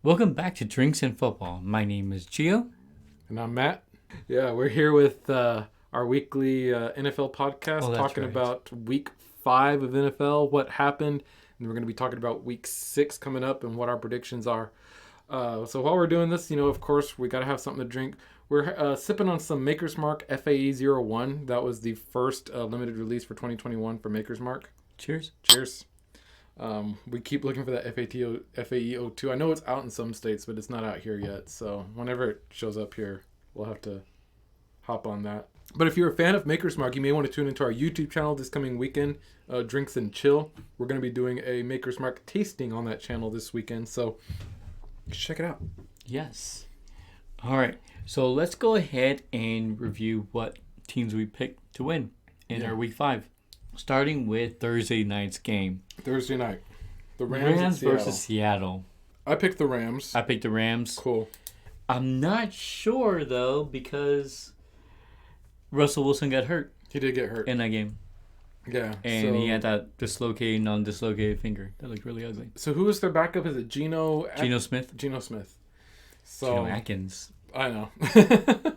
Welcome back to Drinks and Football. My name is Gio. And I'm Matt. Yeah, we're here with our weekly NFL podcast talking about week 5 of NFL, what happened, and we're going to be talking about week 6 coming up and what our predictions are. So while we're doing this, of course, we got to have something to drink. We're sipping on some Maker's Mark FAE 01. That was the first limited release for 2021 for Maker's Mark. Cheers. Cheers. We keep looking for that FAE 02. I know it's out in some states, but it's not out here yet. So whenever it shows up here, we'll have to hop on that. But if you're a fan of Maker's Mark, you may want to tune into our YouTube channel this coming weekend, Drinks and Chill. We're going to be doing a Maker's Mark tasting on that channel this weekend. So check it out. Yes. All right. So let's go ahead and review what teams we picked to win in our week 5. Starting with Thursday night's game. Thursday night. The Rams versus Seattle. I picked the Rams. I picked the Rams. Cool. I'm not sure, though, because Russell Wilson got hurt. He did get hurt in that game. Yeah. And he had that non-dislocated finger. That looked really ugly. So who was their backup? Is it Geno Smith? Geno Smith. Geno Atkins. I know.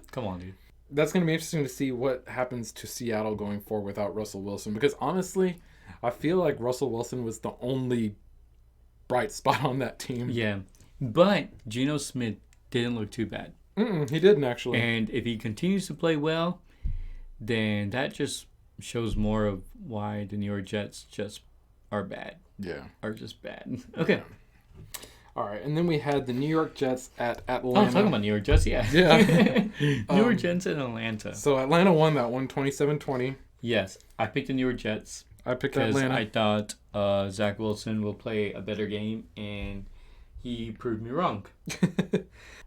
Come on, dude. That's going to be interesting to see what happens to Seattle going forward without Russell Wilson. Because honestly, I feel like Russell Wilson was the only bright spot on that team. Yeah. But Geno Smith didn't look too bad. He didn't, actually. And if he continues to play well, then that just shows more of why the New York Jets just are bad. Yeah. Are just bad. Okay. All right, and then we had the New York Jets at Atlanta. Oh, I'm talking about New York Jets, yeah. Yeah. New York Jets in Atlanta. So Atlanta won that one, 27-20. Yes, I picked the New York Jets. I picked Atlanta. I thought Zach Wilson will play a better game, and he proved me wrong.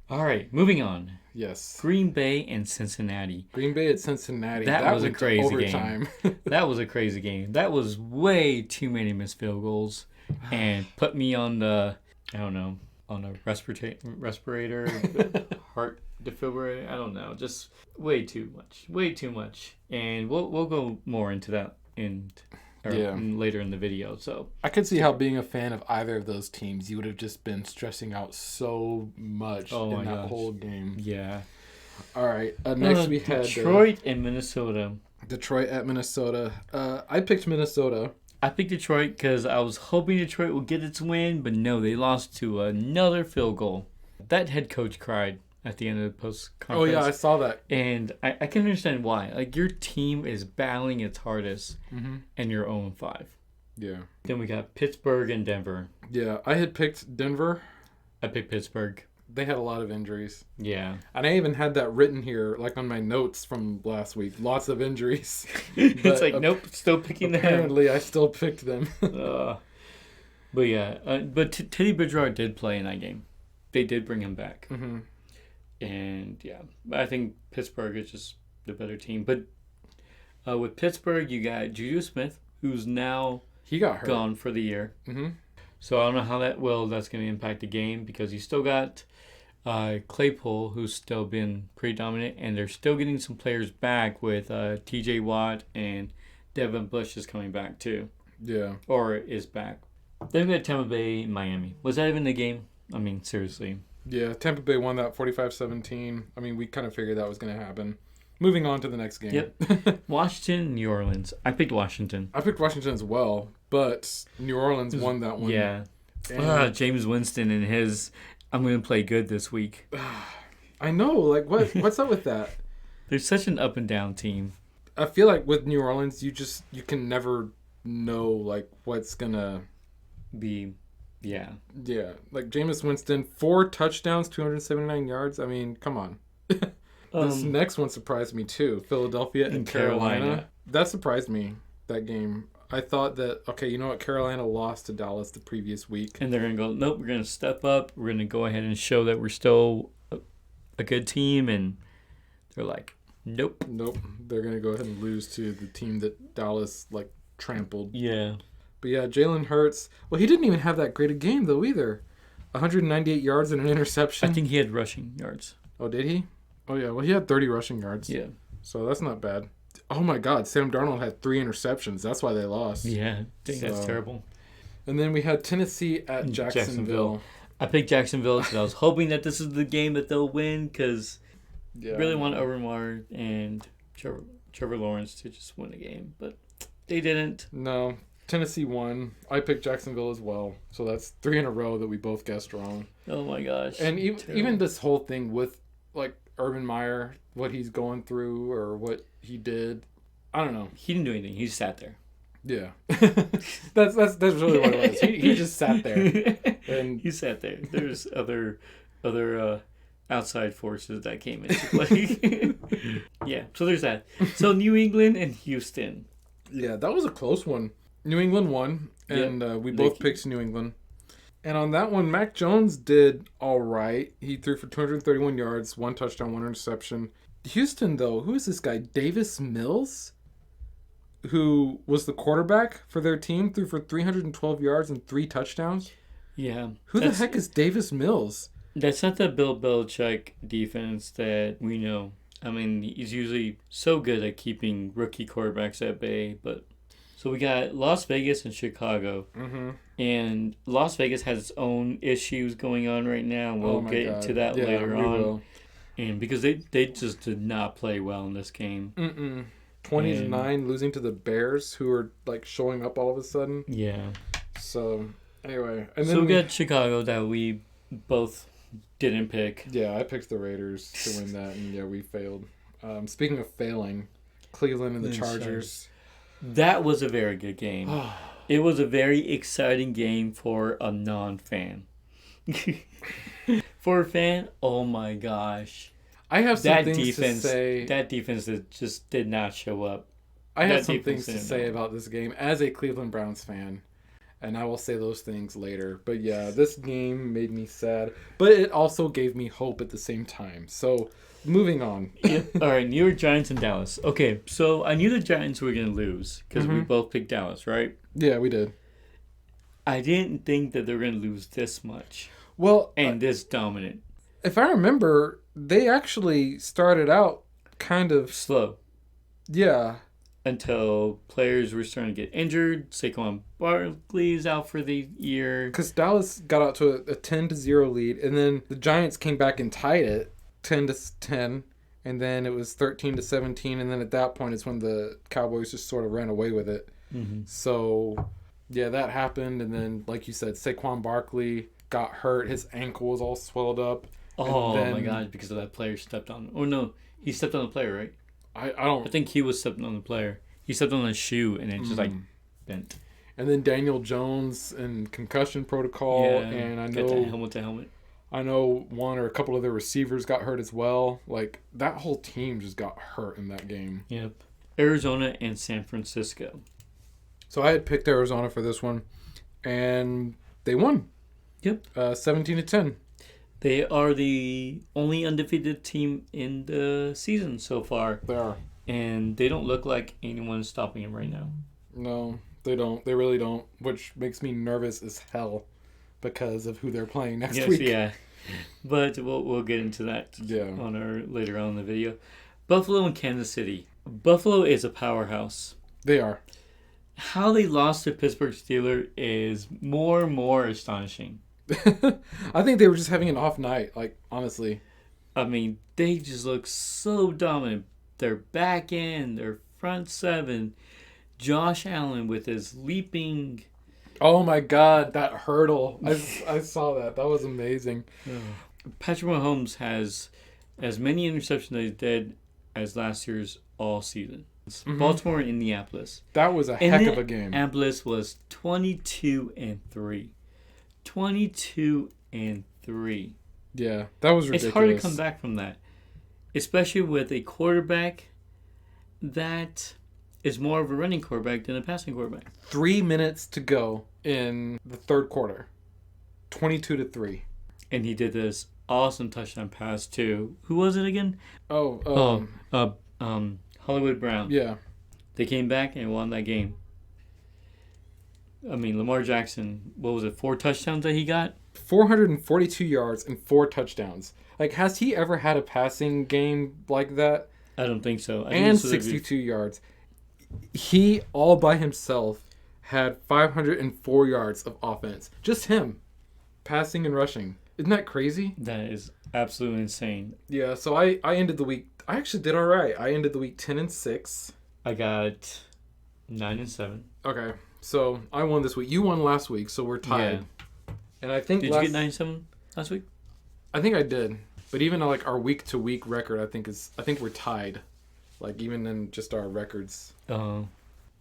All right, moving on. Yes. Green Bay and Cincinnati. Green Bay at Cincinnati. That was a crazy game. That was a crazy game. That was way too many missed field goals, and put me on the... I don't know, on a respirator, heart defibrillator. I don't know, just way too much. And we'll go more into that later in the video. So I could see how being a fan of either of those teams, you would have just been stressing out so much in that whole game. Yeah. All right. Next we had Detroit and Minnesota. Detroit at Minnesota. I picked Minnesota. I picked Detroit because I was hoping Detroit would get its win, but no, they lost to another field goal. That head coach cried at the end of the post-conference. Oh, yeah, I saw that. And I can understand why. Like, your team is battling its hardest, and you're 0-5. Yeah. Then we got Pittsburgh and Denver. Yeah, I had picked Denver. I picked Pittsburgh. They had a lot of injuries. Yeah. And I even had that written here, like on my notes from last week. Lots of injuries. It's like, nope, still picking them. Apparently, I still picked them. But yeah, but Teddy Bridgewater did play in that game. They did bring him back. Mm-hmm. And yeah, I think Pittsburgh is just the better team. But with Pittsburgh, you got Juju Smith, who's now he got hurt. Gone for the year. Mm-hmm. So I don't know how that's going to impact the game because you still got Claypool, who's still been pretty dominant, and they're still getting some players back with TJ Watt, and Devin Bush is coming back too. Yeah. Or is back. Then we got Tampa Bay and Miami. Was that even the game? I mean, seriously. Yeah, Tampa Bay won that 45-17. I mean, we kind of figured that was going to happen. Moving on to the next game. Yep. Washington, New Orleans. I picked Washington. I picked Washington as well, but New Orleans won that one. Yeah. James Winston and his... I'm going to play good this week. I know. Like, what's up with that? They're such an up and down team. I feel like with New Orleans, you can never know, like, what's going to be. Yeah. Yeah. Like, Jameis Winston, 4 touchdowns, 279 yards. I mean, come on. This next one surprised me, too. Philadelphia and Carolina. That surprised me, that game. I thought that, okay, you know what? Carolina lost to Dallas the previous week. And they're going to go, nope, we're going to step up. We're going to go ahead and show that we're still a good team. And they're like, nope. Nope. They're going to go ahead and lose to the team that Dallas, like, trampled. Yeah. But, yeah, Jalen Hurts. Well, he didn't even have that great a game, though, either. 198 yards and an interception. I think he had rushing yards. Oh, did he? Oh, yeah. Well, he had 30 rushing yards. Yeah. So that's not bad. Oh, my God. Sam Darnold had 3 interceptions. That's why they lost. Yeah. I think that's terrible. And then we had Tennessee at Jacksonville. I picked Jacksonville because I was hoping that this is the game that they'll win because really want Overmar and Trevor Lawrence to just win a game, but they didn't. No. Tennessee won. I picked Jacksonville as well. So that's 3 in a row that we both guessed wrong. Oh my gosh. And even this whole thing with like Urban Meyer, what he's going through or what he did, I don't know. He didn't do anything. He just sat there. Yeah. that's really what it was. He just sat there. And he sat there. There's other outside forces that came into play. Yeah, so there's that. So New England and Houston. Yeah, that was a close one. New England won, and we both picked New England. And on that one, Mac Jones did all right. He threw for 231 yards, 1 touchdown, 1 interception. Houston, though, who is this guy? Davis Mills, who was the quarterback for their team, threw for 312 yards and 3 touchdowns. Yeah. Who the heck is Davis Mills? That's not the Bill Belichick defense that we know. I mean, he's usually so good at keeping rookie quarterbacks at bay, but... So we got Las Vegas and Chicago. Mm-hmm. And Las Vegas has its own issues going on right now. We'll get into that later on. Will. And because they just did not play well in this game. 20-9, losing to the Bears, who are like showing up all of a sudden. Yeah. So anyway, and then we got Chicago that we both didn't pick. Yeah, I picked the Raiders to win that, and yeah, we failed. Speaking of failing, Cleveland and the Chargers. That was a very good game. It was a very exciting game for a non-fan. For a fan, oh my gosh. I have some things to say. That defense just did not show up. I have some things to say about this game as a Cleveland Browns fan. And I will say those things later. But yeah, this game made me sad. But it also gave me hope at the same time. So... Moving on. All right, New York Giants and Dallas. Okay, so I knew the Giants were going to lose because we both picked Dallas, right? Yeah, we did. I didn't think that they were going to lose this much. Well, and this dominant. If I remember, they actually started out kind of slow. Yeah. Until players were starting to get injured. Saquon Barkley's out for the year. Because Dallas got out to a 10-0 lead, and then the Giants came back and tied it. 10-10, and then it was 13-17, and then at that point it's when the Cowboys just sort of ran away with it. Mm-hmm. So, yeah, that happened, and then, like you said, Saquon Barkley got hurt. His ankle was all swelled up. Oh, my God, because of that player stepped on... Oh, no, he stepped on the player, right? I think he was stepping on the player. He stepped on his shoe, and it just, bent. And then Daniel Jones and concussion protocol, and I know... Got helmet to helmet. I know one or a couple of their receivers got hurt as well. Like, that whole team just got hurt in that game. Yep. Arizona and San Francisco. So I had picked Arizona for this one, and they won. Yep. 17-10. They are the only undefeated team in the season so far. They are. And they don't look like anyone's stopping them right now. No, they don't. They really don't, which makes me nervous as hell. Because of who they're playing next week. Yeah. But we'll get into that later on in the video. Buffalo and Kansas City. Buffalo is a powerhouse. They are. How they lost to Pittsburgh Steelers is more and more astonishing. I think they were just having an off night, like, honestly. I mean, they just look so dominant. Their back end, their front seven. Josh Allen with his leaping... Oh my God, that hurdle. I saw that. That was amazing. Patrick Mahomes has as many interceptions as he did as last year's all season. Mm-hmm. Baltimore and Indianapolis. That was a heck of a game. Indianapolis was 22-3. 22-3. Yeah, that was ridiculous. It's hard to come back from that. Especially with a quarterback that is more of a running quarterback than a passing quarterback. 3 minutes to go in the third quarter. 22-3. And he did this awesome touchdown pass to... Who was it again? Hollywood Brown. Yeah. They came back and won that game. I mean, Lamar Jackson, what was it, 4 touchdowns that he got? 442 yards and 4 touchdowns. Like, has he ever had a passing game like that? I don't think so. And 62 yards. He, all by himself, had 504 yards of offense. Just him. passing and rushing. Isn't that crazy? That is absolutely insane. Yeah, so I ended the week... I actually did all right. I ended the week 10-6. I got 9-7. Okay, so I won this week. You won last week, so we're tied. Yeah. And I think Did you get 9-7 last week? I think I did. But even like our week-to-week record, I think we're tied. Like even in just our records. Oh.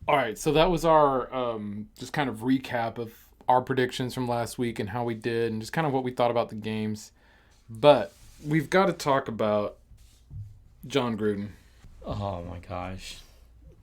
All right, so that was our just kind of recap of our predictions from last week and how we did and just kind of what we thought about the games. But we've got to talk about Jon Gruden. Oh my gosh.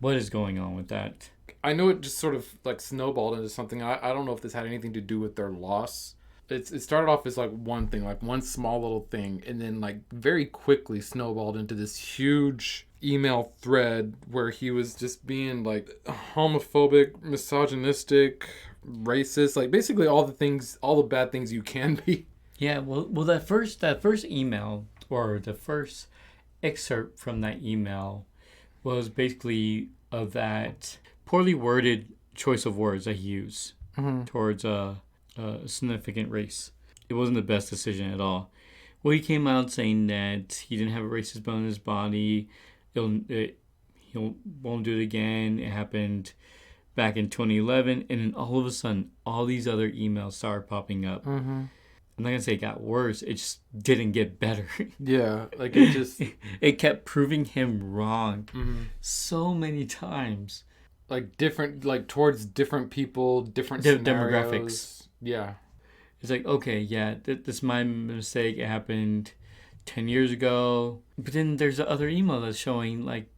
What is going on with that? I know it just sort of like snowballed into something. I don't know if this had anything to do with their loss. It started off as like one thing, like one small little thing, and then like very quickly snowballed into this huge email thread where he was just being like homophobic, misogynistic, racist, like basically all the bad things you can be. Yeah, well that first email or the first excerpt from that email was basically of that poorly worded choice of words that he used towards a significant race. It wasn't the best decision at all. Well, he came out saying that he didn't have a racist bone in his body. He won't do it again. It happened back in 2011, and then all of a sudden, all these other emails started popping up. Mm-hmm. I'm not gonna say it got worse. It just didn't get better. Yeah, like it just it kept proving him wrong so many times. Like different, like towards different people, different scenarios. Demographics. Yeah, it's like, okay, yeah, this is my mistake. It happened 10 years ago. But then there's the other email that's showing like,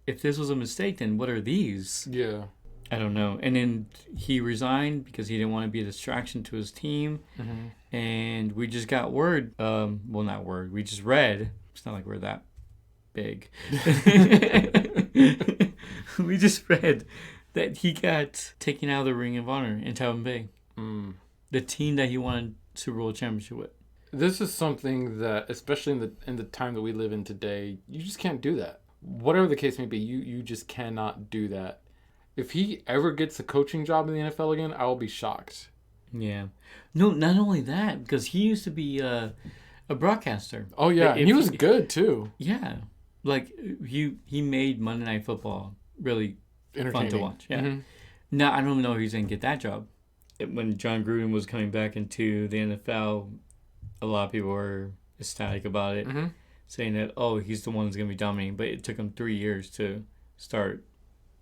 if this was a mistake, then what are these? Yeah. I don't know. And then he resigned because he didn't want to be a distraction to his team. Mm-hmm. And we just got word. Well, not word. We just read. It's not like we're that big. We just read that he got taken out of the Ring of Honor in Tampa Bay. The team that he wanted Super Bowl championship with. This is something that, especially in the time that we live in today, you just can't do that. Whatever the case may be, you just cannot do that. If he ever gets a coaching job in the NFL again, I will be shocked. Yeah. No, not only that, because he used to be a broadcaster. Oh, yeah. He was good, too. Yeah. Like, he made Monday Night Football really fun to watch. Yeah. Mm-hmm. Now, I don't know if he's going to get that job. When Jon Gruden was coming back into the NFL, a lot of people were ecstatic about it, saying that, oh, he's the one that's going to be dominating. But it took him 3 years to start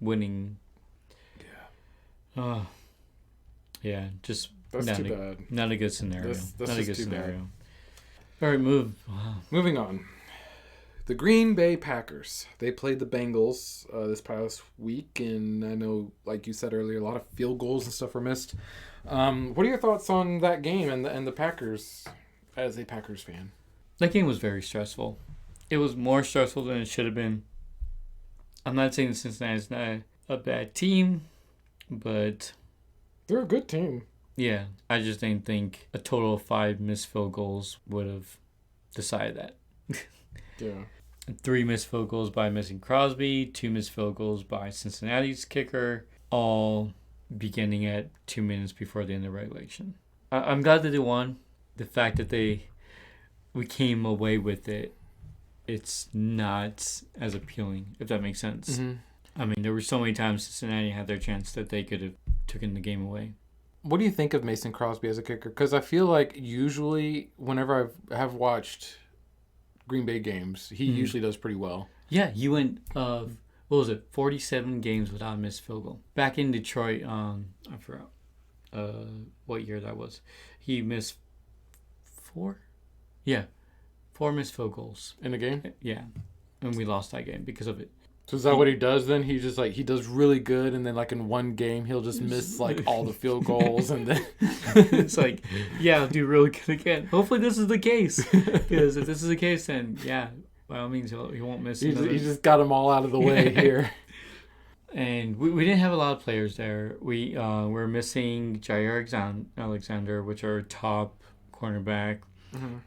winning. Oh, yeah, just that's too bad. Not a good scenario. That's not a good scenario. Bad. All right, moving on. The Green Bay Packers. They played the Bengals this past week, and I know, like you said earlier, a lot of field goals and stuff were missed. What are your thoughts on that game and the Packers as a Packers fan? That game was very stressful. It was more stressful than it should have been. I'm not saying Cincinnati's not a bad team, but they're a good team. Yeah, I just didn't think a total of 5 missed field goals would have decided that. Yeah. 3 missed field goals by missing Crosby, 2 missed field goals by Cincinnati's kicker, all beginning at 2 minutes before the end of regulation. I'm glad that they won. The fact that we came away with it, it's not as appealing, if that makes sense. Mm-hmm. I mean, there were so many times Cincinnati had their chance that they could have taken the game away. What do you think of Mason Crosby as a kicker? Because I feel like usually whenever I have watched Green Bay games, he usually does pretty well. Yeah, he went, 47 games without a missed field goal. Back in Detroit, I forgot what year that was. He missed 4? Yeah, 4 missed field goals. In a game? Yeah, and we lost that game because of it. So is that what he does then? He just he does really good, and then like in one game he'll just miss like all the field goals, and then it's like, yeah, I'll do really good again. Hopefully this is the case, because if this is the case, then yeah, by all means he won't miss. He just got them all out of the way here. And we didn't have a lot of players there. We're missing Jair Alexander, which are our top cornerback,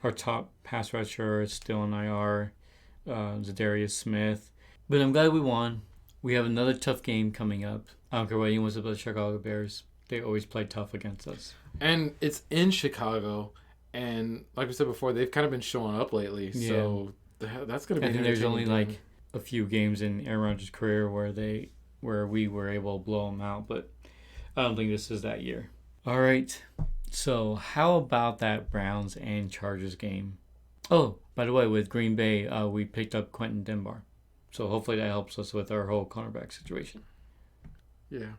our top pass rusher is still on IR, Zadarius Smith. But I'm glad we won. We have another tough game coming up. I don't care what anyone says about the Chicago Bears. They always play tough against us. And it's in Chicago, and like we said before, they've kind of been showing up lately. Yeah. So that's going to be. I think there's only like a few games in Aaron Rodgers' career where we were able to blow them out, but I don't think this is that year. All right. So how about that Browns and Chargers game? Oh, by the way, with Green Bay, we picked up Quentin Dunbar. So hopefully that helps us with our whole cornerback situation. Yeah.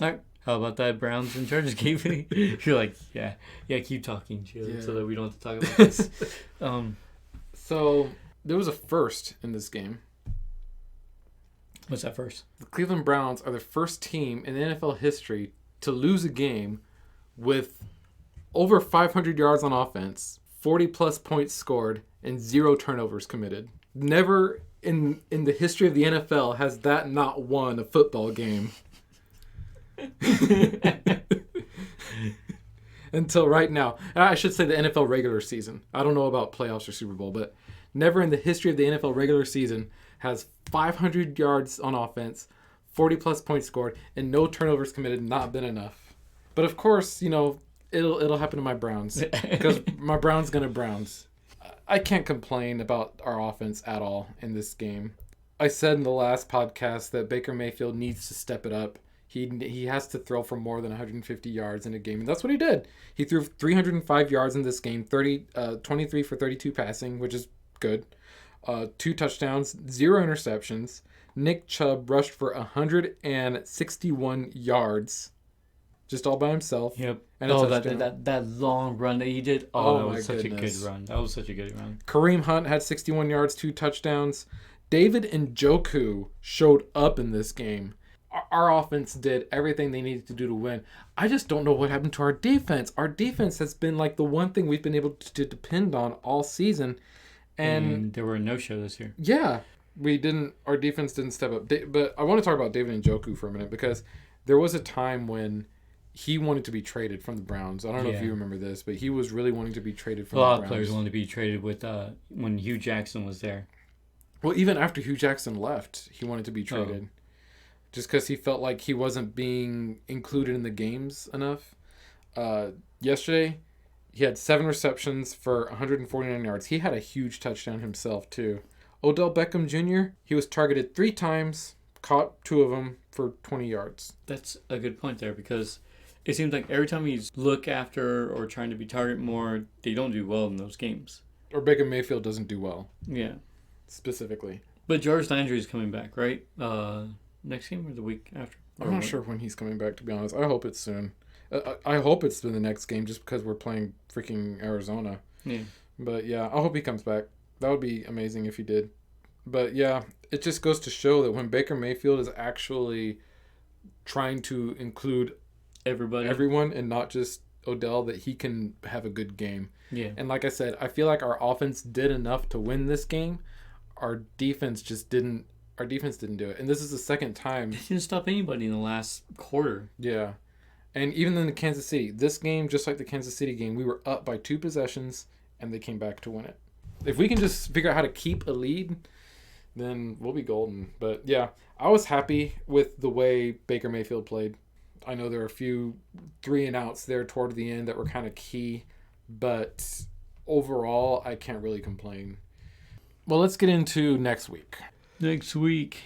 All right. How about that Browns and Chargers game? You're like, yeah, keep talking, Gio, so that we don't have to talk about this. So there was a first in this game. What's that first? The Cleveland Browns are the first team in NFL history to lose a game with over 500 yards on offense, 40-plus points scored, and 0 turnovers committed. Never in the history of the NFL has that not won a football game. Until right now. I should say the NFL regular season. I don't know about playoffs or Super Bowl, but never in the history of the NFL regular season has 500 yards on offense, 40-plus points scored, and no turnovers committed not been enough. But of course, it'll happen to my Browns because my Browns gonna Browns. I can't complain about our offense at all in this game. I said in the last podcast that Baker Mayfield needs to step it up. He has to throw for more than 150 yards in a game, and that's what he did. He threw 305 yards in this game, 23 for 32 passing, which is good. 2 touchdowns, 0 interceptions. Nick Chubb rushed for 161 yards, just all by himself. Yep. And that long run that he did. Oh, that was such a good run. That was such a good run. Kareem Hunt had 61 yards, 2 touchdowns. David Njoku showed up in this game. Our offense did everything they needed to do to win. I just don't know what happened to our defense. Our defense has been like the one thing we've been able to depend on all season. And there were no show this year. Yeah, our defense didn't step up. But I want to talk about David Njoku for a minute because there was a time when he wanted to be traded from the Browns. I don't know if you remember this, but he was really wanting to be traded from the Browns. A lot of players wanted to be traded with when Hugh Jackson was there. Well, even after Hugh Jackson left, he wanted to be traded. Just because he felt like he wasn't being included in the games enough. Yesterday, he had 7 receptions for 149 yards. He had a huge touchdown himself, too. Odell Beckham Jr., he was targeted 3 times, caught 2 of them for 20 yards. That's a good point there because it seems like every time he's look after or trying to be targeted more, they don't do well in those games. Or Baker Mayfield doesn't do well. Yeah. Specifically. But Jarvis Landry is coming back, right? Next game or the week after? I'm not sure when he's coming back, to be honest. I hope it's soon. I hope it's in the next game just because we're playing freaking Arizona. Yeah. But yeah, I hope he comes back. That would be amazing if he did. But yeah, it just goes to show that when Baker Mayfield is actually trying to include everyone and not just Odell, that he can have a good game. Yeah. And like I said, I feel like our offense did enough to win this game. Our defense didn't do it. And this is the second time. They didn't stop anybody in the last quarter. Yeah. And even in the Kansas City, this game, just like the Kansas City game, we were up by 2 possessions, and they came back to win it. If we can just figure out how to keep a lead, then we'll be golden. But yeah, I was happy with the way Baker Mayfield played. I know there are a few 3-and-outs there toward the end that were kind of key, but overall, I can't really complain. Well, let's get into next week. Next week,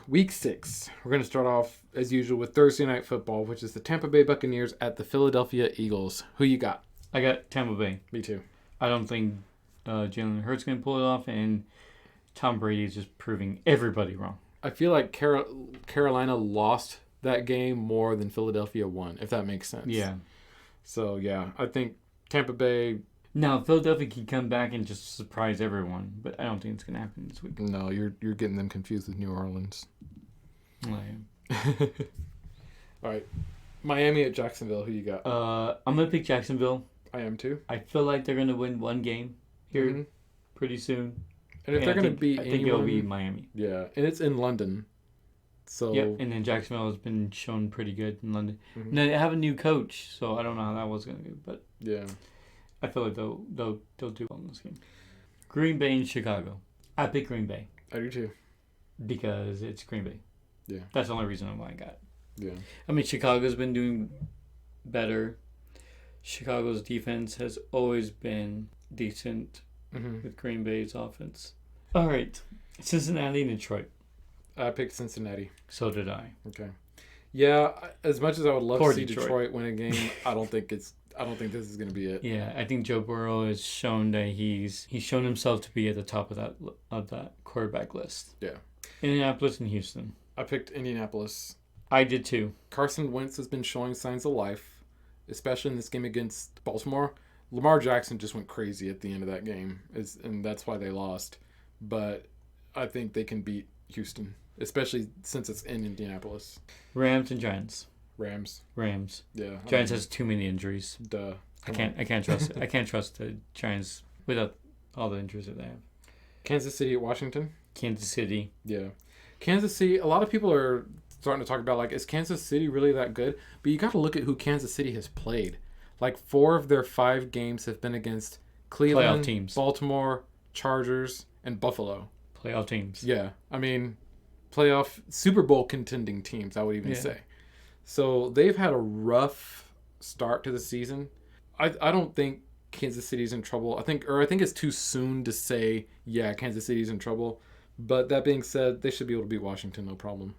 week 6. We're going to start off, as usual, with Thursday Night Football, which is the Tampa Bay Buccaneers at the Philadelphia Eagles. Who you got? I got Tampa Bay. Me too. I don't think Jalen Hurts going to pull it off, and Tom Brady is just proving everybody wrong. I feel like Carolina lost that game more than Philadelphia won, if that makes sense. Yeah. So, yeah, I think Tampa Bay... Now, Philadelphia can come back and just surprise everyone, but I don't think it's going to happen this week. No, you're getting them confused with New Orleans. I am. All right. Miami at Jacksonville. Who you got? I'm going to pick Jacksonville. I am too. I feel like they're going to win one game here pretty soon. And if they're going to beat I think it'll be Miami. Yeah, and it's in London. So yep, and then Jacksonville has been shown pretty good in London. Mm-hmm. And they have a new coach, so I don't know how that was going to go, but yeah. I feel like they'll do well in this game. Green Bay and Chicago. I pick Green Bay. I do too. Because it's Green Bay. Yeah. That's the only reason why I got it. Yeah. I mean, Chicago's been doing better. Chicago's defense has always been decent with Green Bay's offense. All right. Cincinnati and Detroit. I picked Cincinnati. So did I. Okay. Yeah, as much as I would love to see Detroit win a game, I don't think this is going to be it. Yeah, I think Joe Burrow has shown that he's shown himself to be at the top of that quarterback list. Yeah. Indianapolis and Houston. I picked Indianapolis. I did too. Carson Wentz has been showing signs of life, especially in this game against Baltimore. Lamar Jackson just went crazy at the end of that game, and that's why they lost. But I think they can beat Houston, especially since it's in Indianapolis. Rams and Giants. Rams. Yeah. Giants has too many injuries. Duh. I can't trust it. I can't trust the Giants without all the injuries that they have. Kansas City at Washington. Kansas City. Yeah. Kansas City, a lot of people are starting to talk about, like, is Kansas City really that good? But you got to look at who Kansas City has played. Like, 4 of their 5 games have been against Cleveland, playoff teams. Baltimore, Chargers, and Buffalo. Playoff teams. Yeah. I mean, playoff Super Bowl contending teams, I would even say. So they've had a rough start to the season. I don't think Kansas City's in trouble. I think it's too soon to say, yeah, Kansas City's in trouble. But that being said, they should be able to beat Washington, no problem.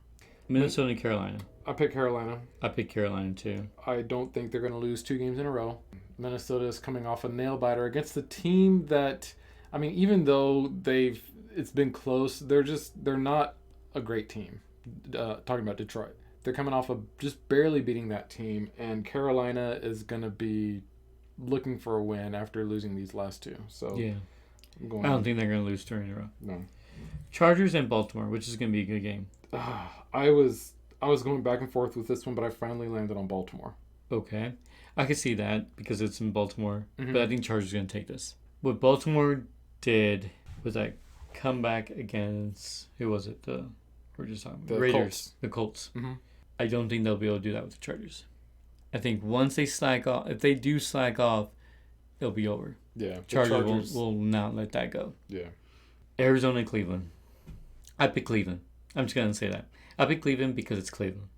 Minnesota and Carolina. I picked Carolina. I picked Carolina too. I don't think they're going to lose 2 games in a row. Minnesota is coming off a nail-biter against the team that, I mean, even though it's been close, they're not a great team. Talking about Detroit. They're coming off of just barely beating that team, and Carolina is going to be looking for a win after losing these last 2. So yeah, I don't think they're going to lose 3 in a row. No. Chargers and Baltimore, which is going to be a good game. I was going back and forth with this one, but I finally landed on Baltimore. Okay. I could see that because it's in Baltimore, but I think Chargers are going to take this. What Baltimore did was that comeback against, who was it? We're just talking about Raiders. Colts. The Colts. Mm-hmm. I don't think they'll be able to do that with the Chargers. I think once they slack off, if they do slack off, it'll be over. Yeah. Chargers will not let that go. Yeah. Arizona and Cleveland. I picked Cleveland. I'm just going to say that. I picked Cleveland because it's Cleveland.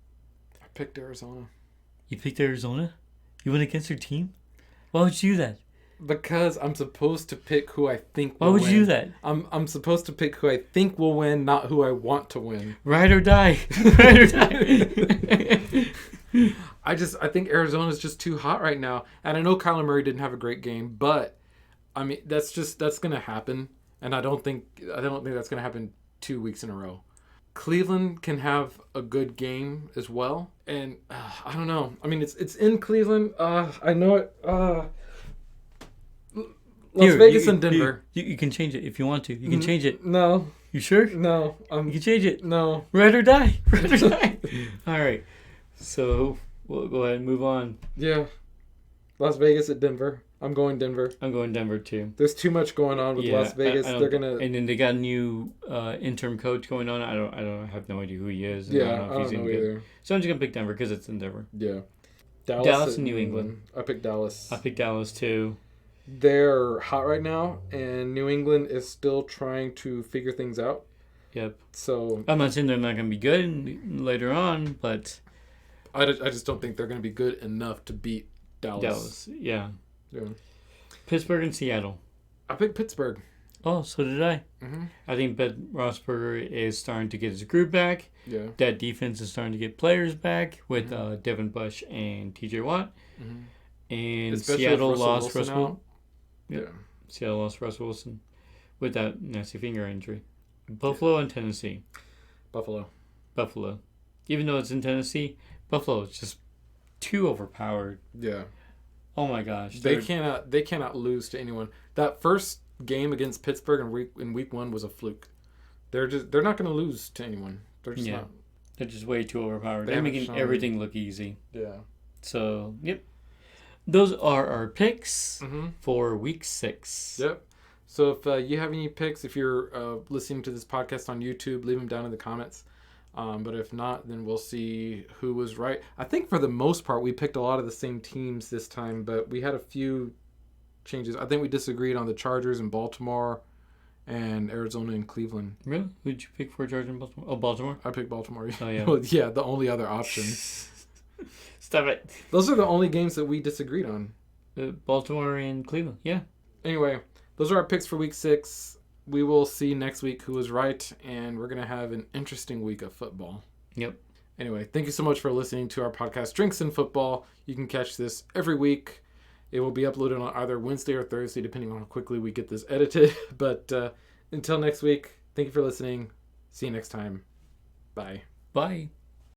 I picked Arizona. You picked Arizona? You went against your team? Why would you do that? Because I'm supposed to pick who I think will win. Why would win. you do that? I'm supposed to pick who I think will win, not who I want to win. Ride or die. Ride or die. I think Arizona's just too hot right now. And I know Kyler Murray didn't have a great game, but I mean that's going to happen, and I don't think that's going to happen 2 weeks in a row. Cleveland can have a good game as well, and I don't know. I mean, it's in Cleveland. I know it. Las Vegas and Denver. You can change it if you want to. You can change it. No. You sure? No. You can change it. No. Ride or die. Ride or die. All right. So we'll go ahead and move on. Yeah. Las Vegas at Denver. I'm going Denver. I'm going Denver too. There's too much going on with Las Vegas. They're gonna. And then they got a new interim coach going on. I have no idea who he is. Yeah, I don't know either. So I'm just gonna pick Denver because it's in Denver. Yeah. Dallas and New England. I picked Dallas. I picked Dallas too. They're hot right now, and New England is still trying to figure things out. Yep. So I'm not saying they're not gonna be good later on, but I just don't think they're gonna be good enough to beat Dallas. Yeah. Yeah. Pittsburgh and Seattle. I picked Pittsburgh. Oh, so did I. Mm-hmm. I think Ben Roethlisberger is starting to get his group back. Yeah. That defense is starting to get players back with Devin Bush and T.J. Watt. Mm-hmm. And especially Seattle lost Russell. Yeah. Seattle lost Russell Wilson with that nasty finger injury. Buffalo and Tennessee. Buffalo. Even though it's in Tennessee, Buffalo is just too overpowered. Yeah. Oh my gosh. They cannot lose to anyone. That first game against Pittsburgh in week 1 was a fluke. They're not going to lose to anyone. They're just not. They're just way too overpowered. They're making everything look easy. Yeah. So, yep. Those are our picks for week 6. Yep. So if you have any picks, if you're listening to this podcast on YouTube, leave them down in the comments. But if not, then we'll see who was right. I think for the most part, we picked a lot of the same teams this time, but we had a few changes. I think we disagreed on the Chargers and Baltimore and Arizona and Cleveland. Really? Who did you pick for Chargers and Baltimore? Oh, Baltimore? I picked Baltimore. Oh, yeah. Well, yeah, the only other option. Stop it. Those are the only games that we disagreed on. Baltimore and Cleveland, yeah. Anyway, those are our picks for week 6. We will see next week who was right, and we're going to have an interesting week of football. Yep. Anyway, thank you so much for listening to our podcast, Drinks and Football. You can catch this every week. It will be uploaded on either Wednesday or Thursday, depending on how quickly we get this edited. But until next week, thank you for listening. See you next time. Bye. Bye.